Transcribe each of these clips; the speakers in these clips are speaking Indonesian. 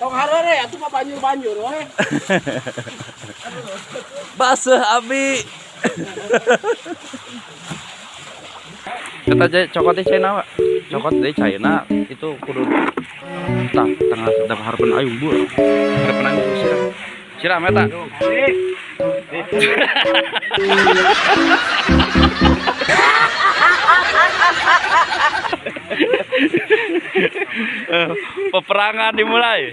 Tong harare atuh mah banjur-banjur we. Basah abi. Kita aja cokot di China, Pak. Cokot di China itu kudu tengah sedang harapan ayung bu. Harapan ayung siram. Siram eta. Peperangan dimulai.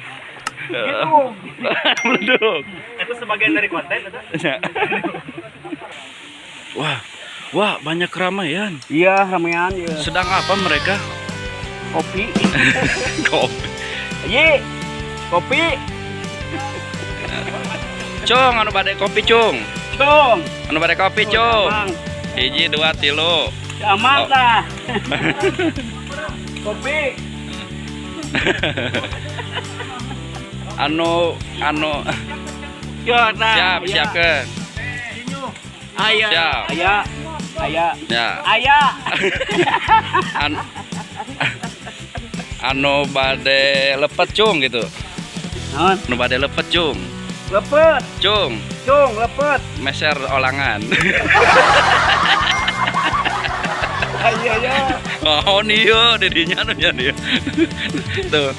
Meleduk. Itu sebagian dari konten itu. Wah, banyak keramaian. Iya, ramean ya. Sedang apa mereka? Kopi. Kopi. Ye. Kopi. Cung, anu bade kopi, Cung. Cung. Anu bade kopi, Cung. 1, 2, 3. Aman dah. Kopi. Anu Ya, nah. siapkan. Aya. Siap. Aya. Ya. Aya. Anu bade lepet, Cung gitu. Naon? Anu bade lepet, Cung. Lepet. Cung, Lepet. meser olangan. Aya. Oh nih didinya anu nya dia. Tuh.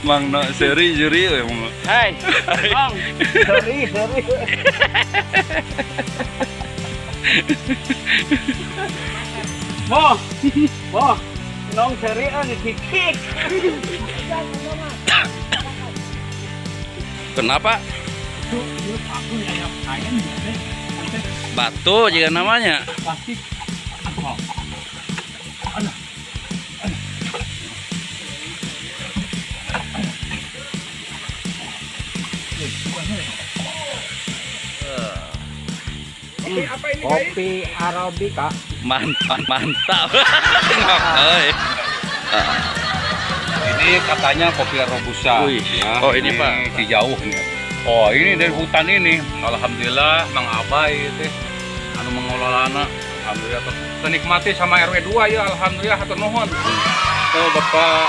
Mang no seri juri we mong. Hai. Bang. Sorry. Mo. Nong seri anu kikik. Kenapa? Batu juga namanya. Pasti. Kopi Arabica. Mantap. Ini katanya kopi Robusta. Wih. Ya, Oh, ini, Pak. Di jauh nih. Oh, ini dari hutan ini. Alhamdulillah Mang Abai teh anu mengelolana. Alhamdulillah ternikmati sama RW 2 ya. Alhamdulillah hatur nuhun. Tuh Bapak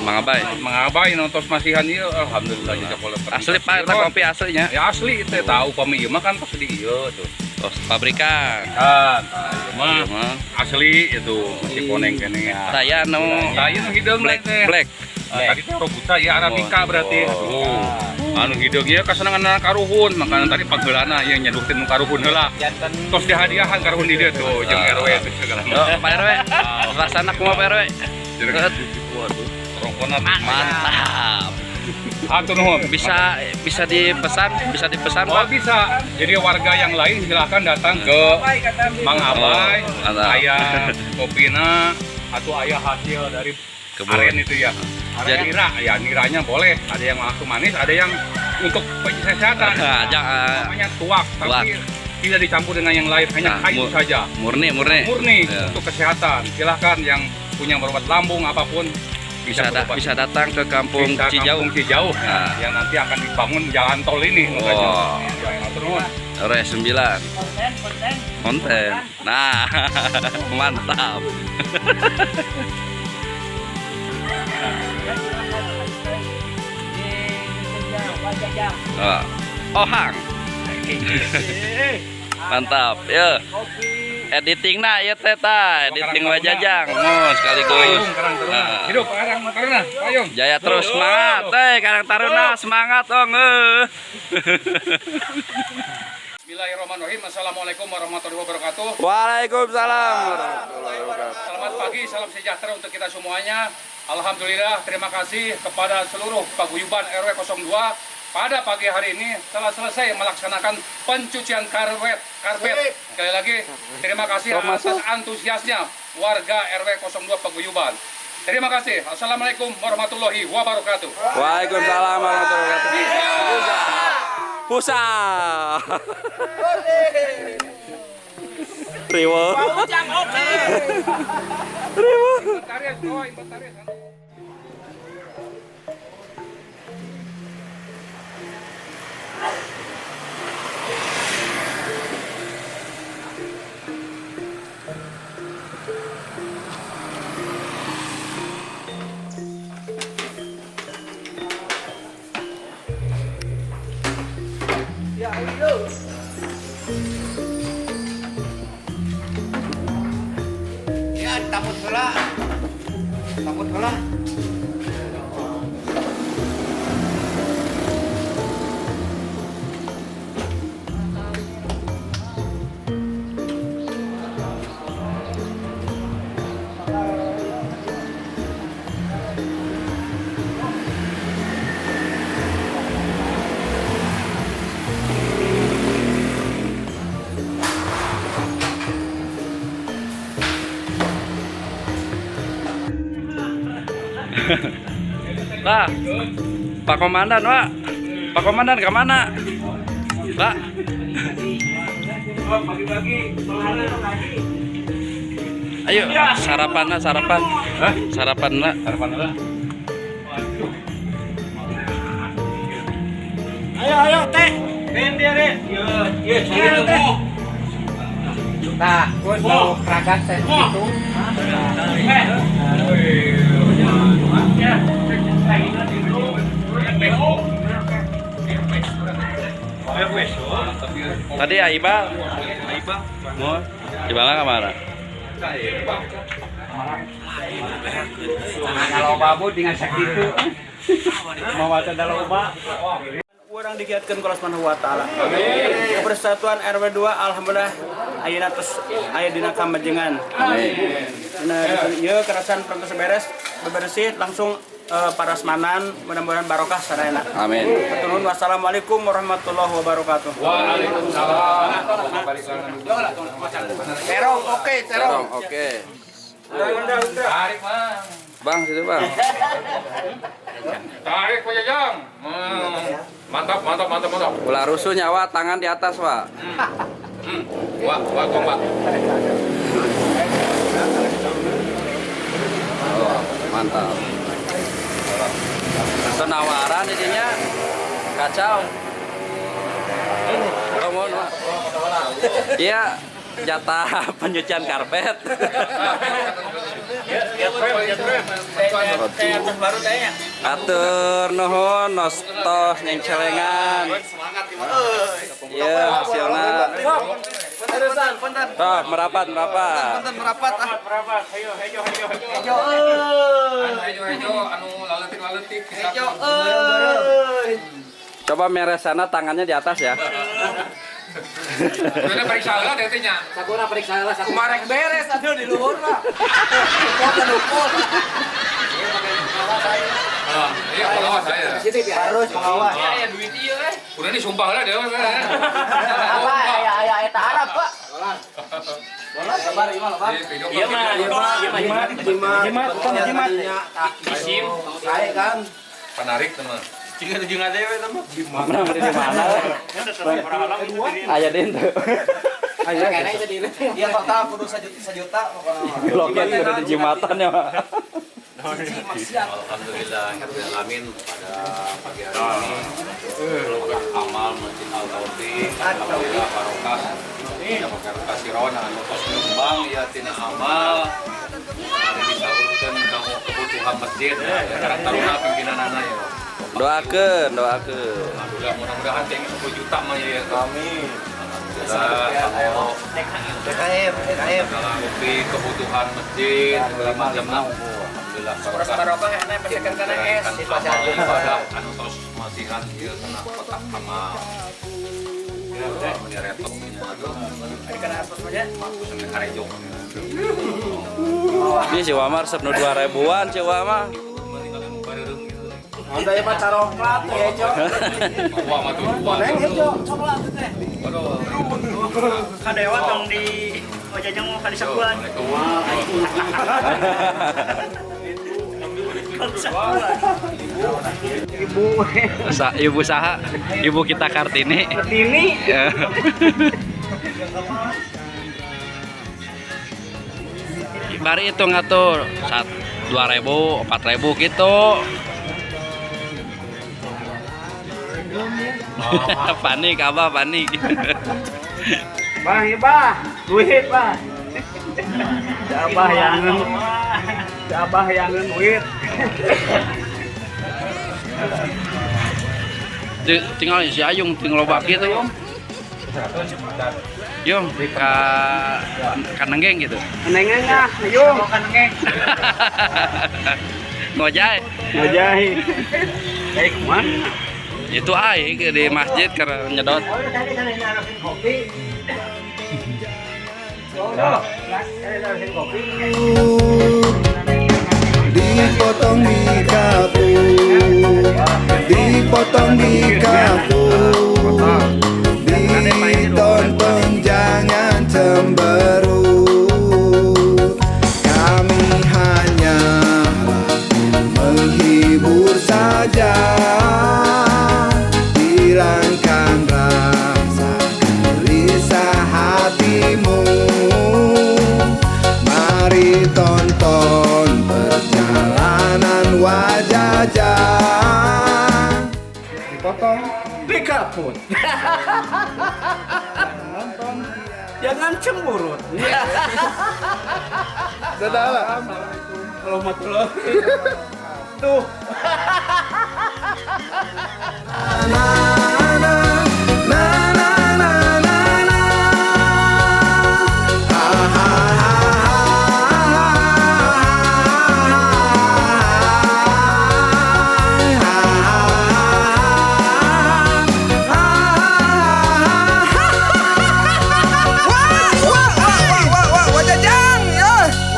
Mang Abai. Mang Abai nonton masihan ieu alhamdulillah jadi boleh Asli Pak, eta kopi aslinya. Ya asli teh tahu kami ieu mah kan pas di ieu tuh. Oh, pabrikan. Kan, mah Mah. asli itu masih koneng kene. Saya anu Saya nu hideung black. Tadi teh Robusta ya Arabica berarti. Anu hideung ieu kasenengan karuhun, makana tadi pangheulana yang nyadukeun nu karuhun heula. Tos dihadiahan karuhun di dieu tuh jeung RW teh segala Oh, Pak RW. Rasana kumaha Pak RW? Waduh, rongkona Mantap. Hatur nuhun. Bisa dipesan, Oh Pak. bisa. Jadi warga yang lain silahkan datang ke Mang Abai. mantap. Aya kopina atau aya hasil dari Kebun. aren itu ya. Aren Jadi- nira, ya niranya boleh. Ada yang langsung manis, ada yang untuk kesehatan. Namanya tuak, tapi tidak dicampur dengan yang lain, hanya Nah, kayu saja. murni. Murni Ya. untuk kesehatan. Silahkan yang punya berobat lambung apapun berobat. Bisa datang ke Kampung Bisa Cijau. Kampung Cijau Nah. yang nanti akan dibangun jalan tol ini. Wow. Terus RW 9. Konten. Nah, mantap. Ohang. Mantap. Ya. Editing na ya teta, editing wajajang. Oh, sekaligus. Payung Karang Taruna. Nah. Hidup Karang Taruna, payung. Jaya terus semangat, Karang Taruna semangat Bismillahirrahmanirrahim. Assalamualaikum warahmatullahi wabarakatuh. Waalaikumsalam. Selamat pagi, salam sejahtera untuk kita semuanya. Alhamdulillah, terima kasih kepada seluruh paguyuban RW 02 pada pagi hari ini telah selesai melaksanakan pencucian karpet. Sekali lagi, terima kasih atas antusiasnya warga RW 02 Paguyuban. Terima kasih. Assalamualaikum warahmatullahi wabarakatuh. Waalaikumsalam warahmatullahi wabarakatuh. Pusa. Riwo. Inventaris, inventaris. Ya, takut pula. Takut pula. Pak, Pak Komandan, Pak. Pak Komandan ke mana? Pak. Ayo, sarapan lah, sarapan. Sarapan lah. Ayo teh. Dia deh. Iya, saya nunggu. Nah, gue mau peragat saya itu. Tadi ya Iqbal. Mau Iqbal kemana? Kalau babu dengan segitu. Mau waca dalam loba. Orang digiatkan ku Allah Subhanahu wa taala. Persatuan RW 2 alhamdulillah ayeuna tos aya dina kamajengan. Amin. Nah, ieu kerasan proses beres, bebersih langsung parasmanan, mudah-mudahan barokah sadayana. Amin. Turun wassalamualaikum warahmatullahi wabarakatuh. Waalaikumsalam. Terong, oke, terong. Oke. Tarik, Bang. Bang, situ Bang. Tarik, Pak Jajang. Mantap. Ulah rusuh nyawa, tangan di atas, Pak. Wah, Pak. Oh, mantap. Penawaran jadinya kacau. Kamu Pak. Iya, jatah pencucian karpet. Baru kayaknya. Atur nuhun nostos yang celengan. Iya, hasilnya. Toh, merapat. Merapat ah. Hejo, anu laletik. Coba meresana tangannya di atas ya. Udah periksa lah tetenya. Sakura periksa lah. Kumarek beres aduh di luhur Pak. Luput. Iya, pengawas saya. Harus pengawas. Ya duit ieu Udah disumpah lah dia. Apa ya eta Arab Pak. Sabar ieu Pak. Iya mah. Jimat. Isim. Saya kan Penarik teman. Jika tujuh ngadewe teman. Mana di mana? Aya den teu. kayaknya itu di iya total kudu 1 juta pokoknya. Loket udah di jimatan ya, Pak. Alhamdulillah alamin pada pagi hari ini amal Masjid Al Taufik alhamdulillah barokah dapat kasih rona anu tos nyumbang ya tina amal ada disalurkeun ka kebutuhan masjid ya karena taruna pimpinanana ya Doakeun. alhamdulillah mudah-mudahan teh 10 juta mah ya amin alhamdulillah DKM lebih kebutuhan masjid macamna barokah enak pesekan kana es ibadah anu tos masihan ieu kena kotak amal. Ya menyerepot Ari kana atos mah nya. seneng karejo. Ini si Wamar resep nu 2000-an si Wamar. Ada yang mah coklat ya, Cok. Wah, mah tuh. Neng hijau coklat teh. Kadewa tong di Ojajang mau kali sakuan. Ibu saha? Ibu kita Kartini. Kartini. Ya. Bari itu ngatur 2.000, 4.000 gitu. Panik apa panik? Bang, iya bah, duit bah. Abah yang duit. Tinggal si Ayung tinggal loba gitu. Yung ka nenggeng gitu. Nengennya, ayo kan nengeng. Ngojay. Ngajai. Baik, mah. Itu aing di masjid karena nyedot. Dipotong di kapur, ditonton jangan cemberut. Kami hanya menghibur saja, hilangkan rasa gelisah hatimu. Mari tonton perjalanan wajah. Dipotong Di kaput. nonton Jangan cemburut. dadah. Warahmatullah. Tuh. Na na na na na na na. Ha ha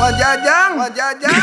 Wajajang, wajajang.